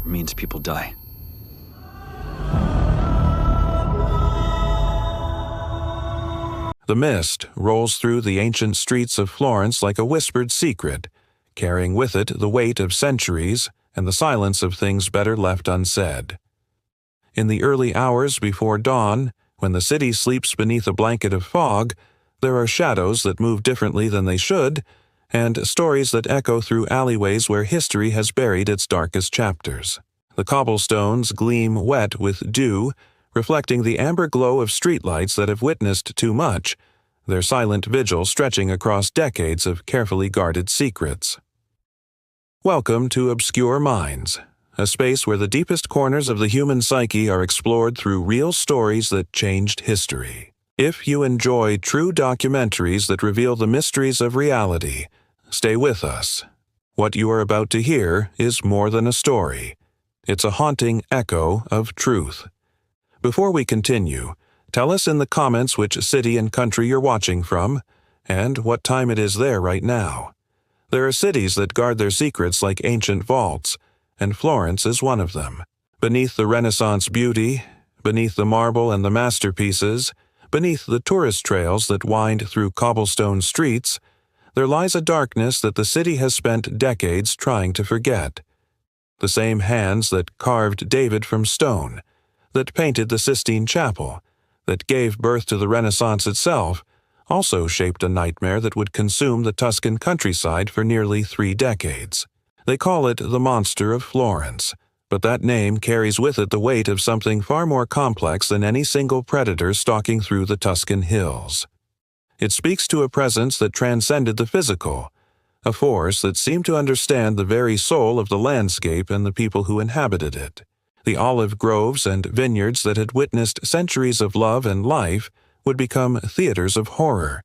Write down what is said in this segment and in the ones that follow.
means people die. The mist rolls through the ancient streets of Florence like a whispered secret, carrying with it the weight of centuries and the silence of things better left unsaid. In the early hours before dawn, when the city sleeps beneath a blanket of fog, there are shadows that move differently than they should, and stories that echo through alleyways where history has buried its darkest chapters. The cobblestones gleam wet with dew, reflecting the amber glow of streetlights that have witnessed too much, their silent vigil stretching across decades of carefully guarded secrets. Welcome to Obscure Minds, a space where the deepest corners of the human psyche are explored through real stories that changed history. If you enjoy true documentaries that reveal the mysteries of reality, stay with us. What you are about to hear is more than a story. It's a haunting echo of truth. Before we continue, tell us in the comments which city and country you're watching from, and what time it is there right now. There are cities that guard their secrets like ancient vaults, and Florence is one of them. Beneath the Renaissance beauty, beneath the marble and the masterpieces, beneath the tourist trails that wind through cobblestone streets, there lies a darkness that the city has spent decades trying to forget. The same hands that carved David from stone, that painted the Sistine Chapel, that gave birth to the Renaissance itself, also shaped a nightmare that would consume the Tuscan countryside for nearly 3 decades. They call it the Monster of Florence, but that name carries with it the weight of something far more complex than any single predator stalking through the Tuscan hills. It speaks to a presence that transcended the physical, a force that seemed to understand the very soul of the landscape and the people who inhabited it. The olive groves and vineyards that had witnessed centuries of love and life would become theaters of horror,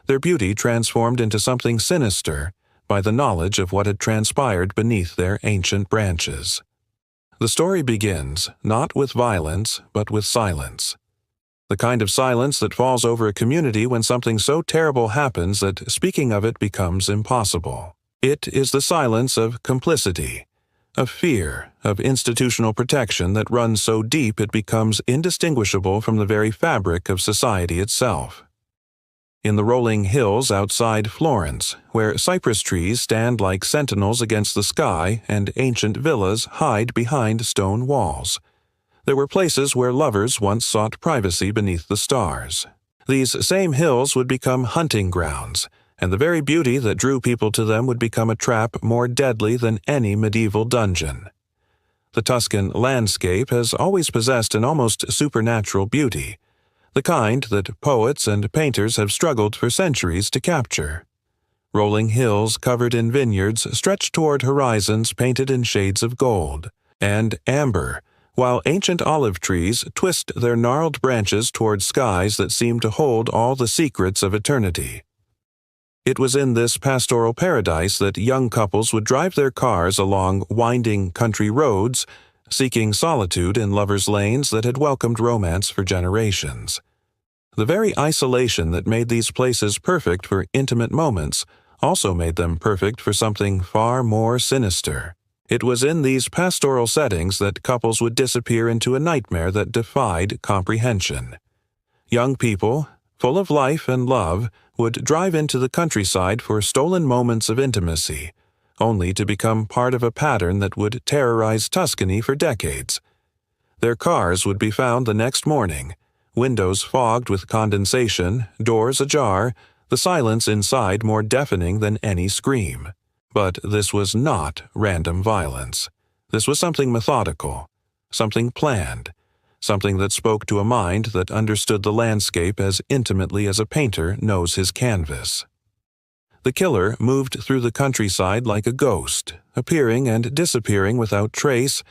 their beauty transformed into something sinister by the knowledge of what had transpired beneath their ancient branches. The story begins not with violence, but with silence. The kind of silence that falls over a community when something so terrible happens that speaking of it becomes impossible. It is the silence of complicity, of fear, of institutional protection that runs so deep it becomes indistinguishable from the very fabric of society itself. In the rolling hills outside Florence, where cypress trees stand like sentinels against the sky and ancient villas hide behind stone walls, there were places where lovers once sought privacy beneath the stars. These same hills would become hunting grounds, and the very beauty that drew people to them would become a trap more deadly than any medieval dungeon. The Tuscan landscape has always possessed an almost supernatural beauty, the kind that poets and painters have struggled for centuries to capture. Rolling hills covered in vineyards stretch toward horizons painted in shades of gold and amber, while ancient olive trees twist their gnarled branches toward skies that seem to hold all the secrets of eternity. It was in this pastoral paradise that young couples would drive their cars along winding country roads, seeking solitude in lovers' lanes that had welcomed romance for generations. The very isolation that made these places perfect for intimate moments also made them perfect for something far more sinister. It was in these pastoral settings that couples would disappear into a nightmare that defied comprehension. Young people, full of life and love, would drive into the countryside for stolen moments of intimacy, only to become part of a pattern that would terrorize Tuscany for decades. Their cars would be found the next morning, windows fogged with condensation, doors ajar, the silence inside more deafening than any scream. But this was not random violence. This was something methodical, something planned, something that spoke to a mind that understood the landscape as intimately as a painter knows his canvas. The killer moved through the countryside like a ghost, appearing and disappearing without trace,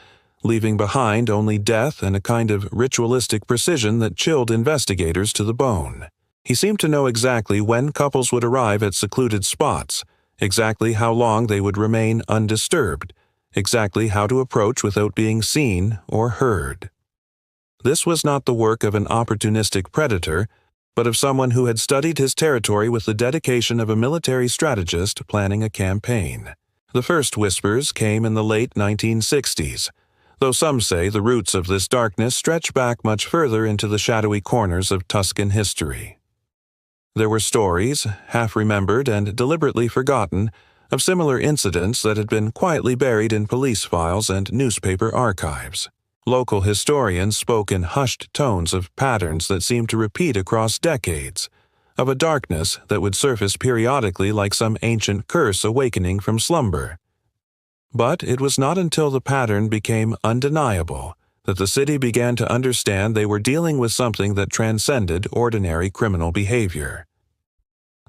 leaving behind only death and a kind of ritualistic precision that chilled investigators to the bone. He seemed to know exactly when couples would arrive at secluded spots, exactly how long they would remain undisturbed, exactly how to approach without being seen or heard. This was not the work of an opportunistic predator, but of someone who had studied his territory with the dedication of a military strategist planning a campaign. The first whispers came in the late 1960s, though some say the roots of this darkness stretch back much further into the shadowy corners of Tuscan history. There were stories, half-remembered and deliberately forgotten, of similar incidents that had been quietly buried in police files and newspaper archives. Local historians spoke in hushed tones of patterns that seemed to repeat across decades, of a darkness that would surface periodically like some ancient curse awakening from slumber. But it was not until the pattern became undeniable that the city began to understand they were dealing with something that transcended ordinary criminal behavior.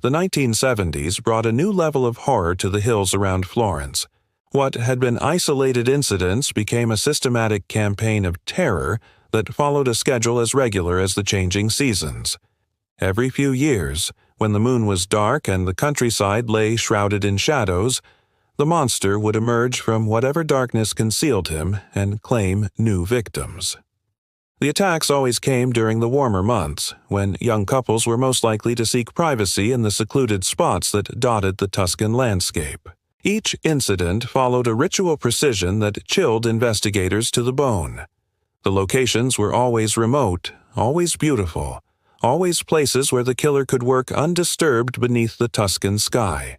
The 1970s brought a new level of horror to the hills around Florence. What had been isolated incidents became a systematic campaign of terror that followed a schedule as regular as the changing seasons. Every few years, when the moon was dark and the countryside lay shrouded in shadows, the monster would emerge from whatever darkness concealed him and claim new victims. The attacks always came during the warmer months, when young couples were most likely to seek privacy in the secluded spots that dotted the Tuscan landscape. Each incident followed a ritual precision that chilled investigators to the bone. The locations were always remote, always beautiful, always places where the killer could work undisturbed beneath the Tuscan sky.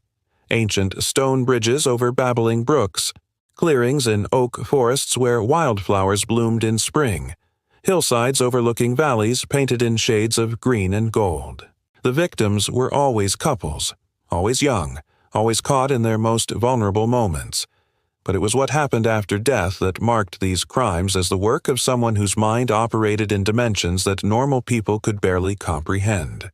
Ancient stone bridges over babbling brooks, clearings in oak forests where wildflowers bloomed in spring, hillsides overlooking valleys painted in shades of green and gold. The victims were always couples, always young, always caught in their most vulnerable moments. But it was what happened after death that marked these crimes as the work of someone whose mind operated in dimensions that normal people could barely comprehend.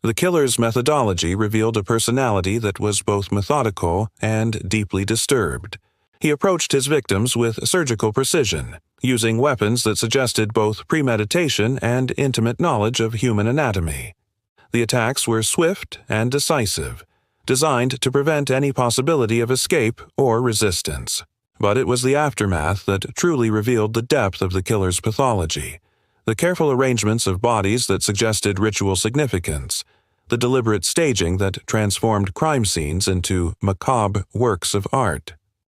The killer's methodology revealed a personality that was both methodical and deeply disturbed. He approached his victims with surgical precision, using weapons that suggested both premeditation and intimate knowledge of human anatomy. The attacks were swift and decisive, designed to prevent any possibility of escape or resistance. But it was the aftermath that truly revealed the depth of the killer's pathology. The careful arrangements of bodies that suggested ritual significance, the deliberate staging that transformed crime scenes into macabre works of art.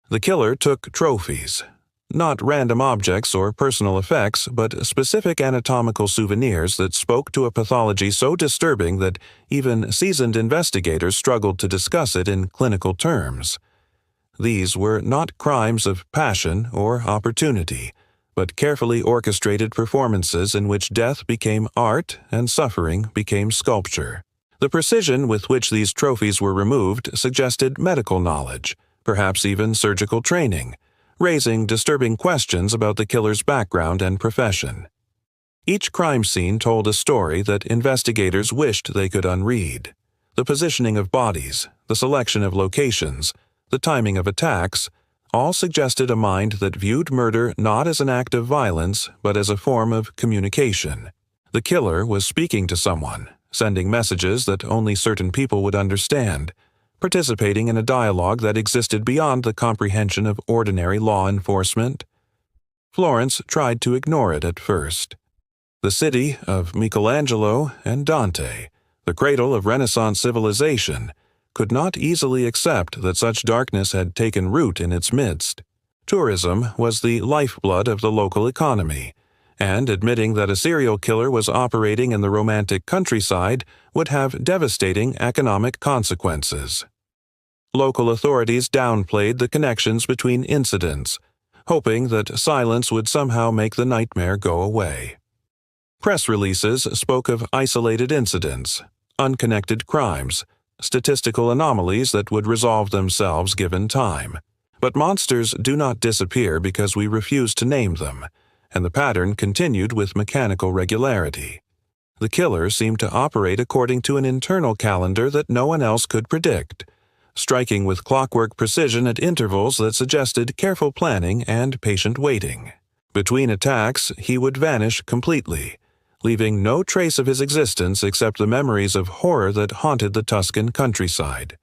The killer took trophies, not random objects or personal effects, but specific anatomical souvenirs that spoke to a pathology so disturbing that even seasoned investigators struggled to discuss it in clinical terms. These were not crimes of passion or opportunity, but carefully orchestrated performances in which death became art and suffering became sculpture. The precision with which these trophies were removed suggested medical knowledge, perhaps even surgical training, raising disturbing questions about the killer's background and profession. Each crime scene told a story that investigators wished they could unread. The positioning of bodies, the selection of locations, the timing of attacks, all suggested a mind that viewed murder not as an act of violence, but as a form of communication. The killer was speaking to someone, sending messages that only certain people would understand, participating in a dialogue that existed beyond the comprehension of ordinary law enforcement. Florence tried to ignore it at first. The city of Michelangelo and Dante, the cradle of Renaissance civilization, could not easily accept that such darkness had taken root in its midst. Tourism was the lifeblood of the local economy, and admitting that a serial killer was operating in the romantic countryside would have devastating economic consequences. Local authorities downplayed the connections between incidents, hoping that silence would somehow make the nightmare go away. Press releases spoke of isolated incidents, unconnected crimes, statistical anomalies that would resolve themselves given time. But monsters do not disappear because we refuse to name them, and the pattern continued with mechanical regularity. The killer seemed to operate according to an internal calendar that no one else could predict, striking with clockwork precision at intervals that suggested careful planning and patient waiting. Between attacks, he would vanish completely, leaving no trace of his existence except the memories of horror that haunted the Tuscan countryside.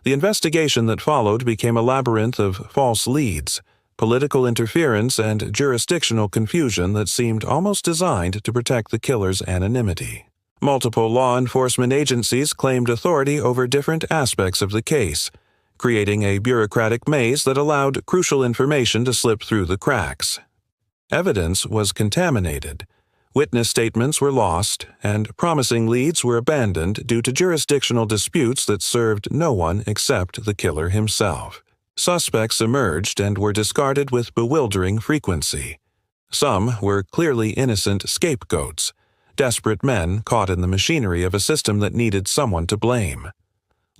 The investigation that followed became a labyrinth of false leads, political interference, and jurisdictional confusion that seemed almost designed to protect the killer's anonymity. Multiple law enforcement agencies claimed authority over different aspects of the case, creating a bureaucratic maze that allowed crucial information to slip through the cracks. Evidence was contaminated. Witness statements were lost, and promising leads were abandoned due to jurisdictional disputes that served no one except the killer himself. Suspects emerged and were discarded with bewildering frequency. Some were clearly innocent scapegoats, desperate men caught in the machinery of a system that needed someone to blame.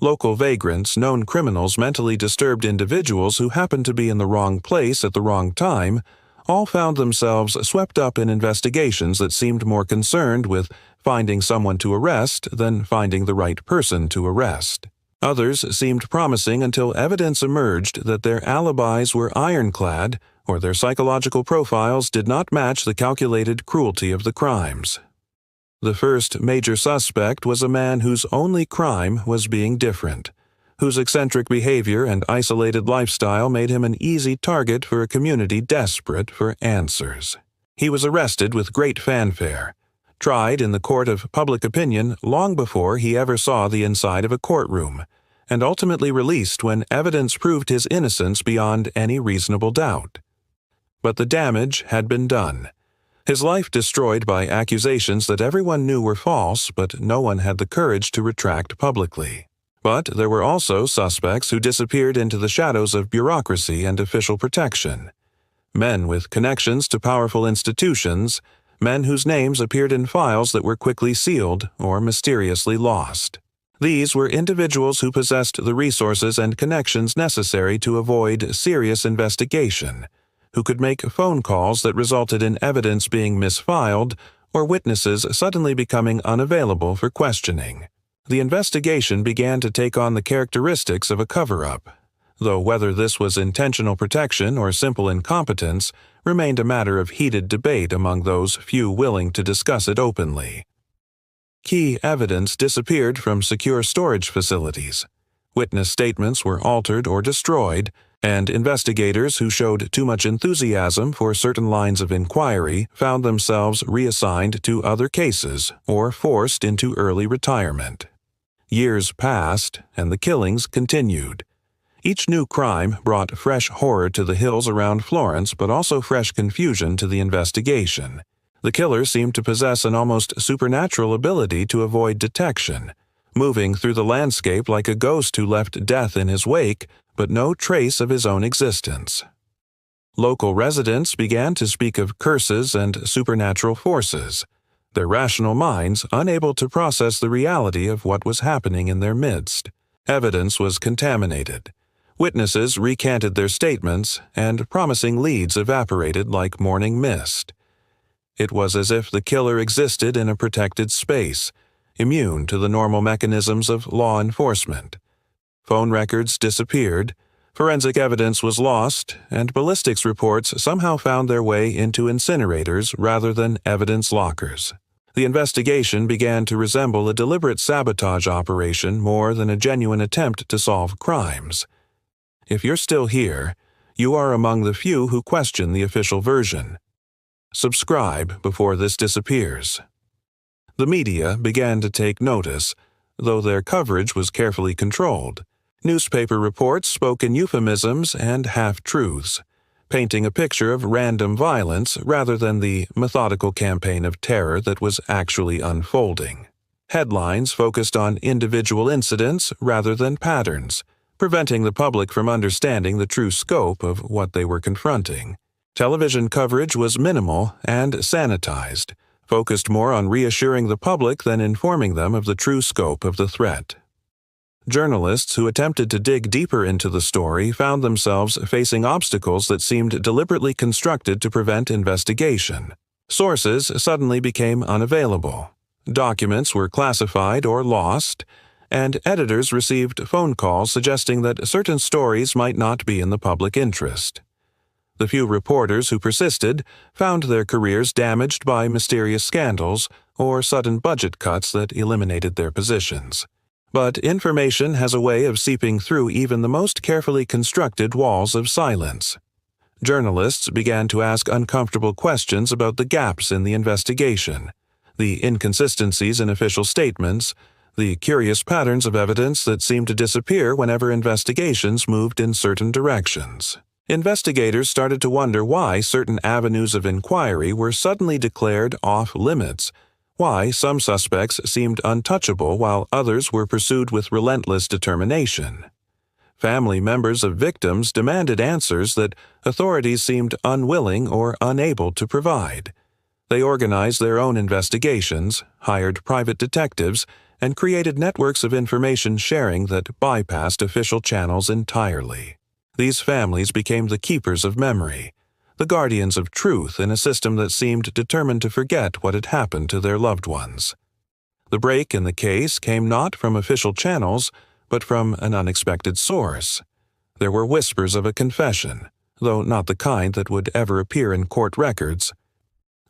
Local vagrants, known criminals, mentally disturbed individuals who happened to be in the wrong place at the wrong time, all found themselves swept up in investigations that seemed more concerned with finding someone to arrest than finding the right person to arrest. Others seemed promising until evidence emerged that their alibis were ironclad or their psychological profiles did not match the calculated cruelty of the crimes. The first major suspect was a man whose only crime was being different, whose eccentric behavior and isolated lifestyle made him an easy target for a community desperate for answers. He was arrested with great fanfare, tried in the court of public opinion long before he ever saw the inside of a courtroom, and ultimately released when evidence proved his innocence beyond any reasonable doubt. But the damage had been done. His life destroyed by accusations that everyone knew were false, but no one had the courage to retract publicly. But there were also suspects who disappeared into the shadows of bureaucracy and official protection. Men with connections to powerful institutions, men whose names appeared in files that were quickly sealed or mysteriously lost. These were individuals who possessed the resources and connections necessary to avoid serious investigation, who could make phone calls that resulted in evidence being misfiled or witnesses suddenly becoming unavailable for questioning. The investigation began to take on the characteristics of a cover-up, though whether this was intentional protection or simple incompetence remained a matter of heated debate among those few willing to discuss it openly. Key evidence disappeared from secure storage facilities. Witness statements were altered or destroyed, and investigators who showed too much enthusiasm for certain lines of inquiry found themselves reassigned to other cases or forced into early retirement. Years passed, and the killings continued. Each new crime brought fresh horror to the hills around Florence, but also fresh confusion to the investigation. The killer seemed to possess an almost supernatural ability to avoid detection, moving through the landscape like a ghost who left death in his wake, but no trace of his own existence. Local residents began to speak of curses and supernatural forces, their rational minds unable to process the reality of what was happening in their midst. Evidence was contaminated. Witnesses recanted their statements, and promising leads evaporated like morning mist. It was as if the killer existed in a protected space, immune to the normal mechanisms of law enforcement. Phone records disappeared, forensic evidence was lost, and ballistics reports somehow found their way into incinerators rather than evidence lockers. The investigation began to resemble a deliberate sabotage operation more than a genuine attempt to solve crimes. If you're still here, you are among the few who question the official version. Subscribe before this disappears. The media began to take notice, though their coverage was carefully controlled. Newspaper reports spoke in euphemisms and half-truths, painting a picture of random violence rather than the methodical campaign of terror that was actually unfolding. Headlines focused on individual incidents rather than patterns, preventing the public from understanding the true scope of what they were confronting. Television coverage was minimal and sanitized, focused more on reassuring the public than informing them of the true scope of the threat. Journalists who attempted to dig deeper into the story found themselves facing obstacles that seemed deliberately constructed to prevent investigation. Sources suddenly became unavailable. Documents were classified or lost, and editors received phone calls suggesting that certain stories might not be in the public interest. The few reporters who persisted found their careers damaged by mysterious scandals or sudden budget cuts that eliminated their positions. But information has a way of seeping through even the most carefully constructed walls of silence. Journalists began to ask uncomfortable questions about the gaps in the investigation, the inconsistencies in official statements, the curious patterns of evidence that seemed to disappear whenever investigations moved in certain directions. Investigators started to wonder why certain avenues of inquiry were suddenly declared off-limits, why some suspects seemed untouchable while others were pursued with relentless determination. Family members of victims demanded answers that authorities seemed unwilling or unable to provide. They organized their own investigations, hired private detectives, and created networks of information sharing that bypassed official channels entirely. These families became the keepers of memory, the guardians of truth in a system that seemed determined to forget what had happened to their loved ones. The break in the case came not from official channels, but from an unexpected source. There were whispers of a confession, though not the kind that would ever appear in court records.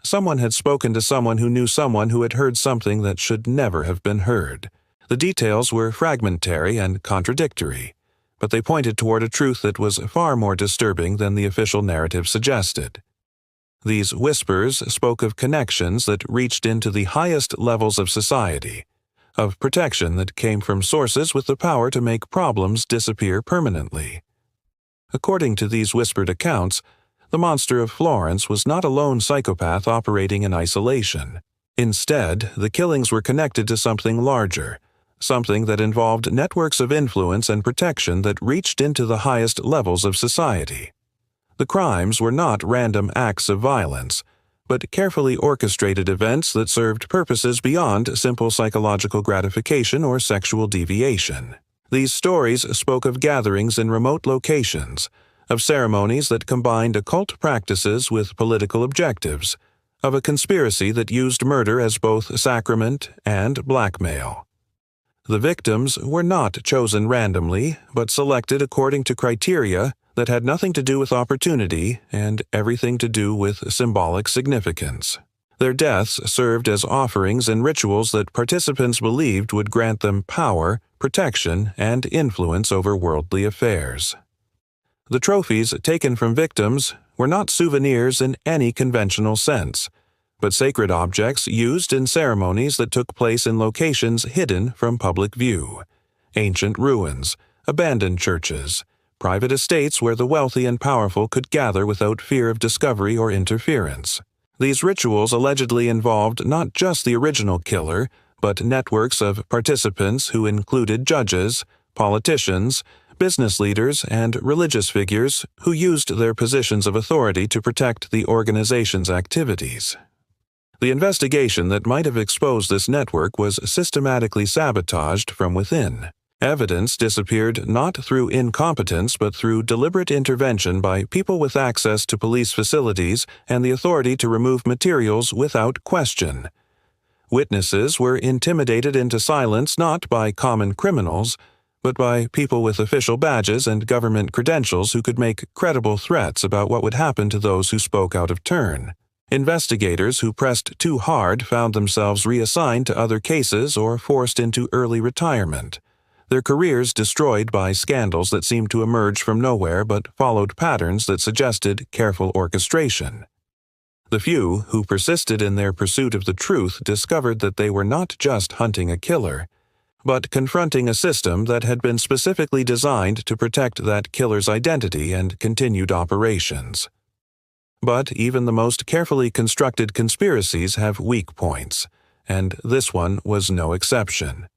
Someone had spoken to someone who knew someone who had heard something that should never have been heard. The details were fragmentary and contradictory, but they pointed toward a truth that was far more disturbing than the official narrative suggested. These whispers spoke of connections that reached into the highest levels of society, of protection that came from sources with the power to make problems disappear permanently. According to these whispered accounts, the monster of Florence was not a lone psychopath operating in isolation. Instead, the killings were connected to something larger, something that involved networks of influence and protection that reached into the highest levels of society. The crimes were not random acts of violence, but carefully orchestrated events that served purposes beyond simple psychological gratification or sexual deviation. These stories spoke of gatherings in remote locations, of ceremonies that combined occult practices with political objectives, of a conspiracy that used murder as both sacrament and blackmail. The victims were not chosen randomly, but selected according to criteria that had nothing to do with opportunity and everything to do with symbolic significance. Their deaths served as offerings and rituals that participants believed would grant them power, protection, and influence over worldly affairs. The trophies taken from victims were not souvenirs in any conventional sense, but sacred objects used in ceremonies that took place in locations hidden from public view: ancient ruins, abandoned churches, private estates where the wealthy and powerful could gather without fear of discovery or interference. These rituals allegedly involved not just the original killer, but networks of participants who included judges, politicians, business leaders, and religious figures who used their positions of authority to protect the organization's activities. The investigation that might have exposed this network was systematically sabotaged from within. Evidence disappeared not through incompetence but through deliberate intervention by people with access to police facilities and the authority to remove materials without question. Witnesses were intimidated into silence not by common criminals, but by people with official badges and government credentials who could make credible threats about what would happen to those who spoke out of turn. Investigators who pressed too hard found themselves reassigned to other cases or forced into early retirement, their careers destroyed by scandals that seemed to emerge from nowhere but followed patterns that suggested careful orchestration. The few who persisted in their pursuit of the truth discovered that they were not just hunting a killer, but confronting a system that had been specifically designed to protect that killer's identity and continued operations. But even the most carefully constructed conspiracies have weak points, and this one was no exception.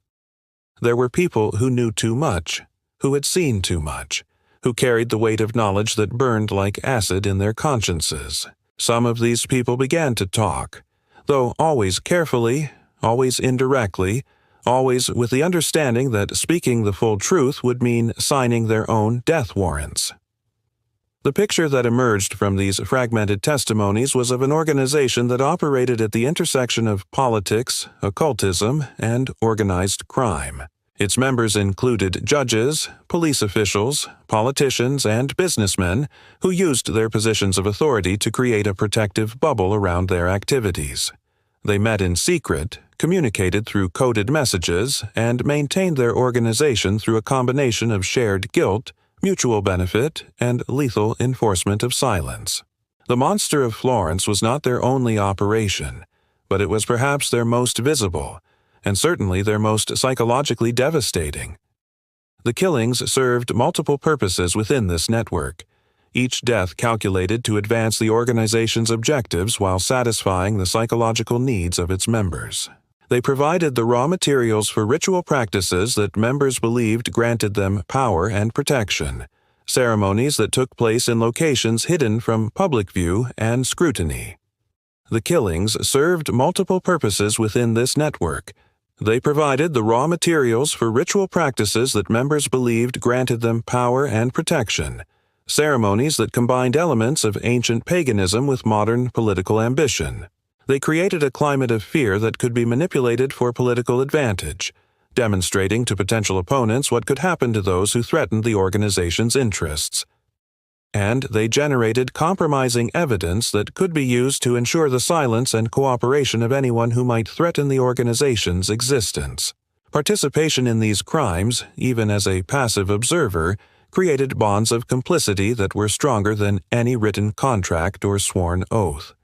There were people who knew too much, who had seen too much, who carried the weight of knowledge that burned like acid in their consciences. Some of these people began to talk, though always carefully, always indirectly, always with the understanding that speaking the full truth would mean signing their own death warrants. The picture that emerged from these fragmented testimonies was of an organization that operated at the intersection of politics, occultism, and organized crime. Its members included judges, police officials, politicians, and businessmen who used their positions of authority to create a protective bubble around their activities. They met in secret, communicated through coded messages, and maintained their organization through a combination of shared guilt, mutual benefit, and lethal enforcement of silence. The monster of Florence was not their only operation, but it was perhaps their most visible, and certainly their most psychologically devastating. The killings served multiple purposes within this network, each death calculated to advance the organization's objectives while satisfying the psychological needs of its members. They provided the raw materials for ritual practices that members believed granted them power and protection, ceremonies that took place in locations hidden from public view and scrutiny. The killings served multiple purposes within this network. They provided the raw materials for ritual practices that members believed granted them power and protection, ceremonies that combined elements of ancient paganism with modern political ambition. They created a climate of fear that could be manipulated for political advantage, demonstrating to potential opponents what could happen to those who threatened the organization's interests. And they generated compromising evidence that could be used to ensure the silence and cooperation of anyone who might threaten the organization's existence. Participation in these crimes, even as a passive observer, created bonds of complicity that were stronger than any written contract or sworn oath.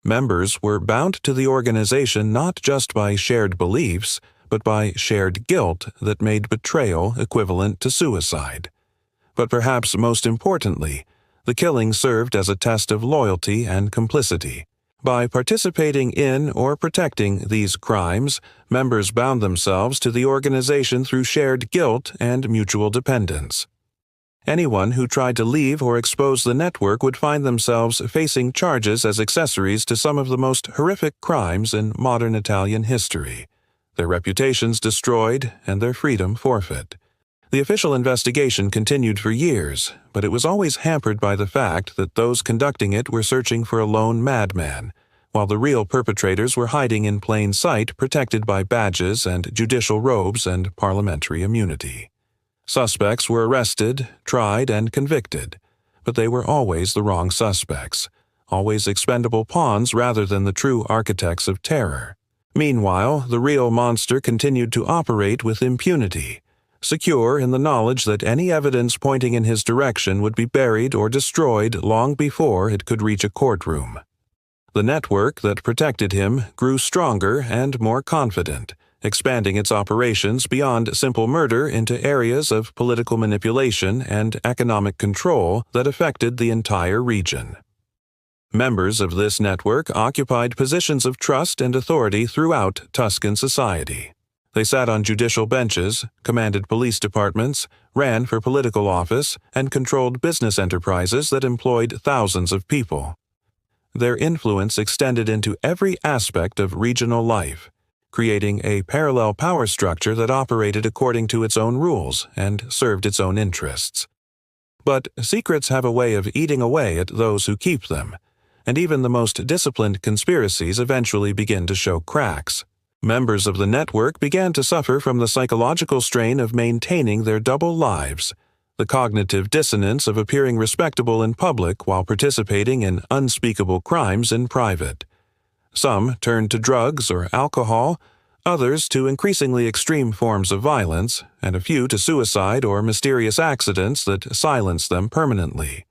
Members were bound to the organization not just by shared beliefs, but by shared guilt that made betrayal equivalent to suicide. But perhaps most importantly, the killing served as a test of loyalty and complicity. By participating in or protecting these crimes, members bound themselves to the organization through shared guilt and mutual dependence. Anyone who tried to leave or expose the network would find themselves facing charges as accessories to some of the most horrific crimes in modern Italian history, their reputations destroyed and their freedom forfeit. The official investigation continued for years, but it was always hampered by the fact that those conducting it were searching for a lone madman, while the real perpetrators were hiding in plain sight, protected by badges and judicial robes and parliamentary immunity. Suspects were arrested, tried, and convicted, but they were always the wrong suspects, always expendable pawns rather than the true architects of terror. Meanwhile, the real monster continued to operate with impunity, secure in the knowledge that any evidence pointing in his direction would be buried or destroyed long before it could reach a courtroom. The network that protected him grew stronger and more confident, expanding its operations beyond simple murder into areas of political manipulation and economic control that affected the entire region. Members of this network occupied positions of trust and authority throughout Tuscan society. They sat on judicial benches, commanded police departments, ran for political office, and controlled business enterprises that employed thousands of people. Their influence extended into every aspect of regional life, creating a parallel power structure that operated according to its own rules and served its own interests. But secrets have a way of eating away at those who keep them, and even the most disciplined conspiracies eventually begin to show cracks. Members of the network began to suffer from the psychological strain of maintaining their double lives, the cognitive dissonance of appearing respectable in public while participating in unspeakable crimes in private. Some turned to drugs or alcohol, others to increasingly extreme forms of violence, and a few to suicide or mysterious accidents that silenced them permanently.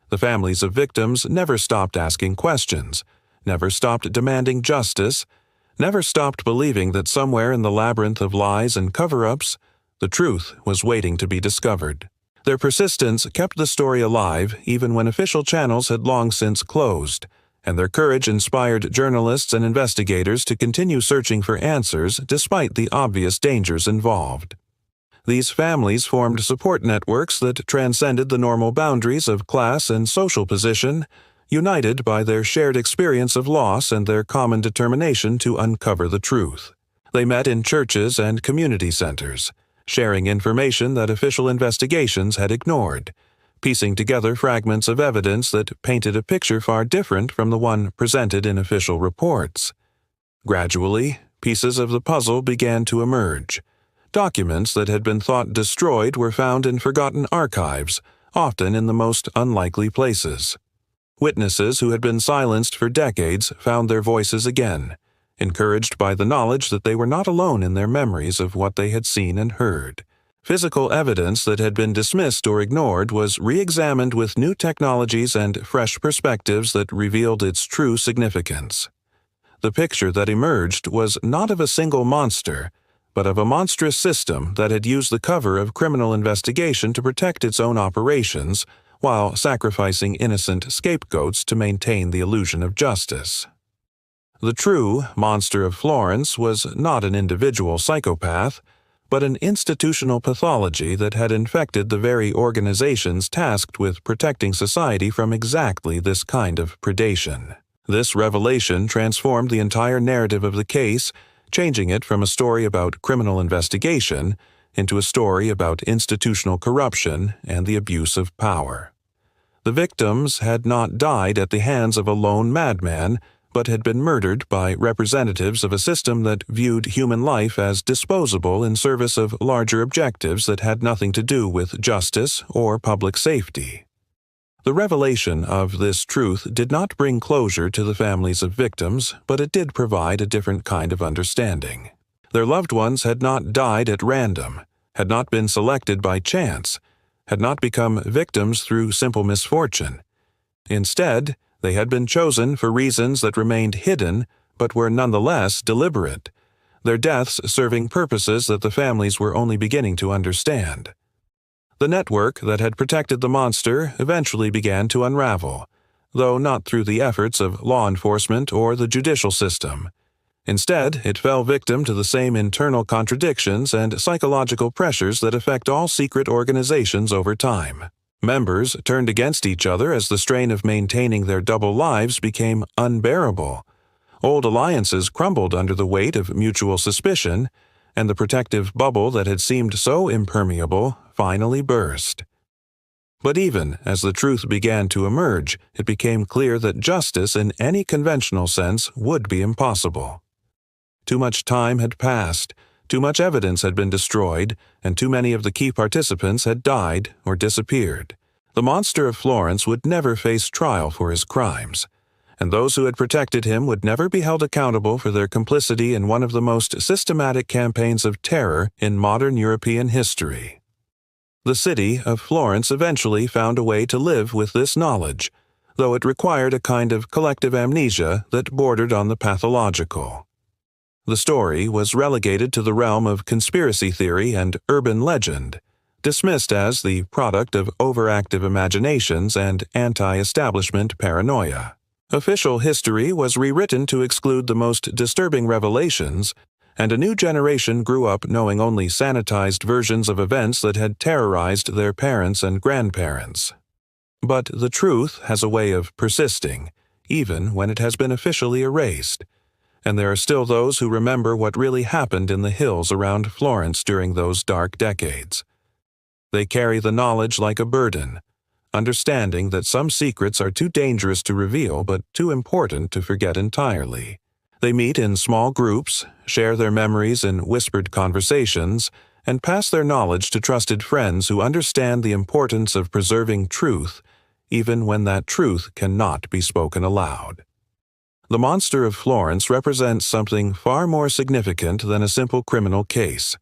The families of victims never stopped asking questions, never stopped demanding justice, never stopped believing that somewhere in the labyrinth of lies and cover-ups, the truth was waiting to be discovered. Their persistence kept the story alive even when official channels had long since closed, and their courage inspired journalists and investigators to continue searching for answers despite the obvious dangers involved. These families formed support networks that transcended the normal boundaries of class and social position, united by their shared experience of loss and their common determination to uncover the truth. They met in churches and community centers, sharing information that official investigations had ignored, piecing together fragments of evidence that painted a picture far different from the one presented in official reports. Gradually, pieces of the puzzle began to emerge. Documents that had been thought destroyed were found in forgotten archives, often in the most unlikely places. Witnesses who had been silenced for decades found their voices again, encouraged by the knowledge that they were not alone in their memories of what they had seen and heard. Physical evidence that had been dismissed or ignored was re-examined with new technologies and fresh perspectives that revealed its true significance. The picture that emerged was not of a single monster, but of a monstrous system that had used the cover of criminal investigation to protect its own operations, while sacrificing innocent scapegoats to maintain the illusion of justice. The true monster of Florence was not an individual psychopath, but an institutional pathology that had infected the very organizations tasked with protecting society from exactly this kind of predation. This revelation transformed the entire narrative of the case, changing it from a story about criminal investigation into a story about institutional corruption and the abuse of power. The victims had not died at the hands of a lone madman, but had been murdered by representatives of a system that viewed human life as disposable in service of larger objectives that had nothing to do with justice or public safety. The revelation of this truth did not bring closure to the families of victims, but it did provide a different kind of understanding. Their loved ones had not died at random, had not been selected by chance, had not become victims through simple misfortune. Instead, they had been chosen for reasons that remained hidden but were nonetheless deliberate, their deaths serving purposes that the families were only beginning to understand. The network that had protected the monster eventually began to unravel, though not through the efforts of law enforcement or the judicial system. Instead, it fell victim to the same internal contradictions and psychological pressures that affect all secret organizations over time. Members turned against each other as the strain of maintaining their double lives became unbearable. Old alliances crumbled under the weight of mutual suspicion, and the protective bubble that had seemed so impermeable finally burst. But even as the truth began to emerge, it became clear that justice in any conventional sense would be impossible. Too much time had passed, too much evidence had been destroyed, and too many of the key participants had died or disappeared. The monster of Florence would never face trial for his crimes, and those who had protected him would never be held accountable for their complicity in one of the most systematic campaigns of terror in modern European history. The city of Florence eventually found a way to live with this knowledge, though it required a kind of collective amnesia that bordered on the pathological. The story was relegated to the realm of conspiracy theory and urban legend, dismissed as the product of overactive imaginations and anti-establishment paranoia. Official history was rewritten to exclude the most disturbing revelations, and a new generation grew up knowing only sanitized versions of events that had terrorized their parents and grandparents. But the truth has a way of persisting, even when it has been officially erased, and there are still those who remember what really happened in the hills around Florence during those dark decades. They carry the knowledge like a burden, understanding that some secrets are too dangerous to reveal but too important to forget entirely. They meet in small groups, share their memories in whispered conversations, and pass their knowledge to trusted friends who understand the importance of preserving truth, even when that truth cannot be spoken aloud. The monster of Florence represents something far more significant than a simple criminal case.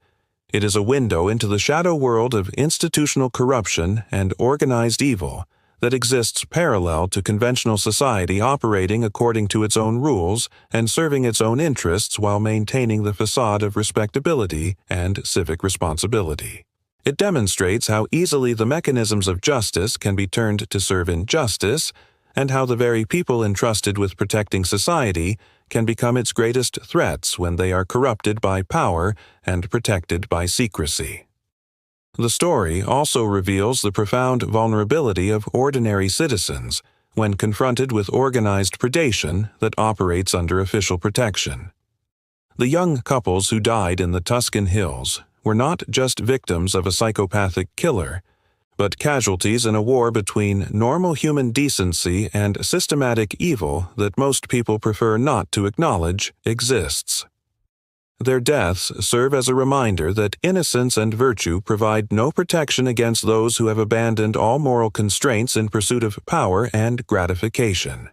It is a window into the shadow world of institutional corruption and organized evil that exists parallel to conventional society operating according to its own rules and serving its own interests while maintaining the facade of respectability and civic responsibility. It demonstrates how easily the mechanisms of justice can be turned to serve injustice, and how the very people entrusted with protecting society can become its greatest threats when they are corrupted by power and protected by secrecy. The story also reveals the profound vulnerability of ordinary citizens when confronted with organized predation that operates under official protection. The young couples who died in the Tuscan hills were not just victims of a psychopathic killer, but casualties in a war between normal human decency and systematic evil that most people prefer not to acknowledge exists. Their deaths serve as a reminder that innocence and virtue provide no protection against those who have abandoned all moral constraints in pursuit of power and gratification.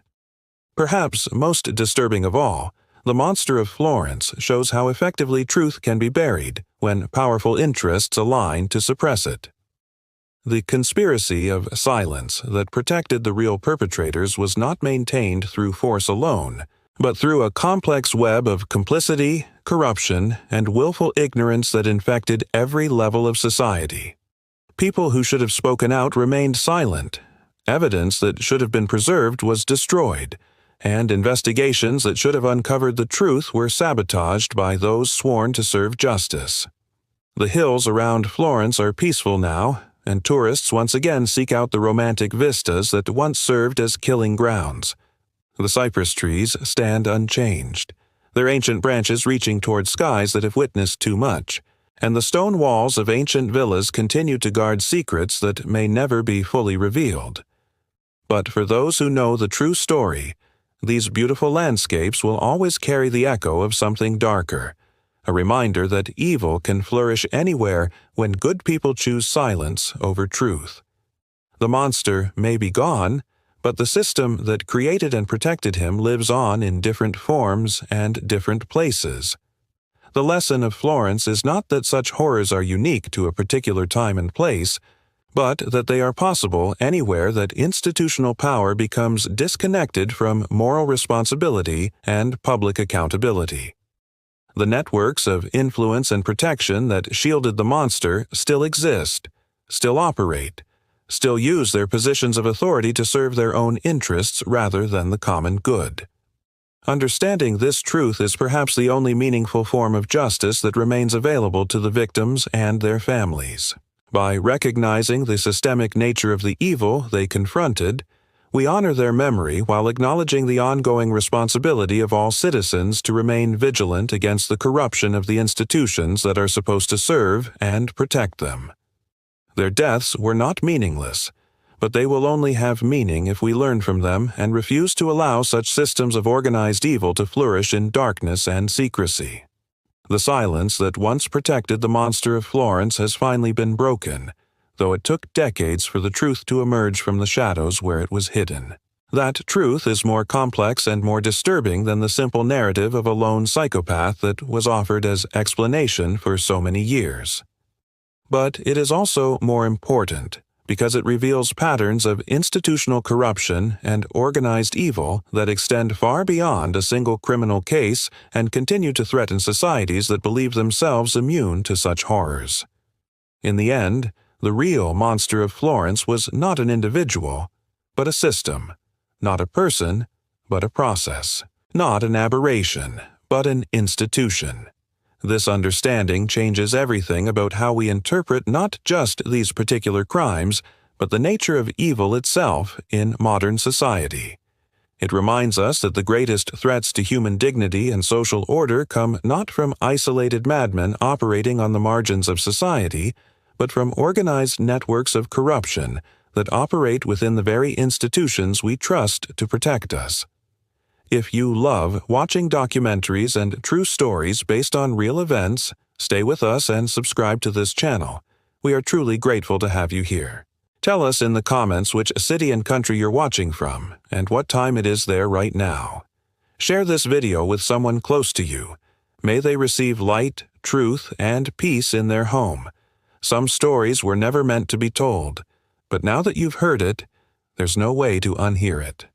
Perhaps most disturbing of all, the monster of Florence shows how effectively truth can be buried when powerful interests align to suppress it. The conspiracy of silence that protected the real perpetrators was not maintained through force alone, but through a complex web of complicity, corruption, and willful ignorance that infected every level of society. People who should have spoken out remained silent. Evidence that should have been preserved was destroyed, and investigations that should have uncovered the truth were sabotaged by those sworn to serve justice. The hills around Florence are peaceful now, and tourists once again seek out the romantic vistas that once served as killing grounds. The cypress trees stand unchanged, their ancient branches reaching toward skies that have witnessed too much, and the stone walls of ancient villas continue to guard secrets that may never be fully revealed. But for those who know the true story, these beautiful landscapes will always carry the echo of something darker, a reminder that evil can flourish anywhere when good people choose silence over truth. The monster may be gone, but the system that created and protected him lives on in different forms and different places. The lesson of Florence is not that such horrors are unique to a particular time and place, but that they are possible anywhere that institutional power becomes disconnected from moral responsibility and public accountability. The networks of influence and protection that shielded the monster still exist, still operate, still use their positions of authority to serve their own interests rather than the common good. Understanding this truth is perhaps the only meaningful form of justice that remains available to the victims and their families. By recognizing the systemic nature of the evil they confronted, we honor their memory while acknowledging the ongoing responsibility of all citizens to remain vigilant against the corruption of the institutions that are supposed to serve and protect them. Their deaths were not meaningless, but they will only have meaning if we learn from them and refuse to allow such systems of organized evil to flourish in darkness and secrecy. The silence that once protected the monster of Florence has finally been broken, though it took decades for the truth to emerge from the shadows where it was hidden. That truth is more complex and more disturbing than the simple narrative of a lone psychopath that was offered as explanation for so many years. But it is also more important, because it reveals patterns of institutional corruption and organized evil that extend far beyond a single criminal case and continue to threaten societies that believe themselves immune to such horrors. In the end, the real monster of Florence was not an individual, but a system, not a person, but a process, not an aberration, but an institution. This understanding changes everything about how we interpret not just these particular crimes, but the nature of evil itself in modern society. It reminds us that the greatest threats to human dignity and social order come not from isolated madmen operating on the margins of society, but from organized networks of corruption that operate within the very institutions we trust to protect us. If you love watching documentaries and true stories based on real events, stay with us and subscribe to this channel. We are truly grateful to have you here. Tell us in the comments which city and country you're watching from and what time it is there right now. Share this video with someone close to you. May they receive light, truth, and peace in their home. Some stories were never meant to be told, but now that you've heard it, there's no way to unhear it.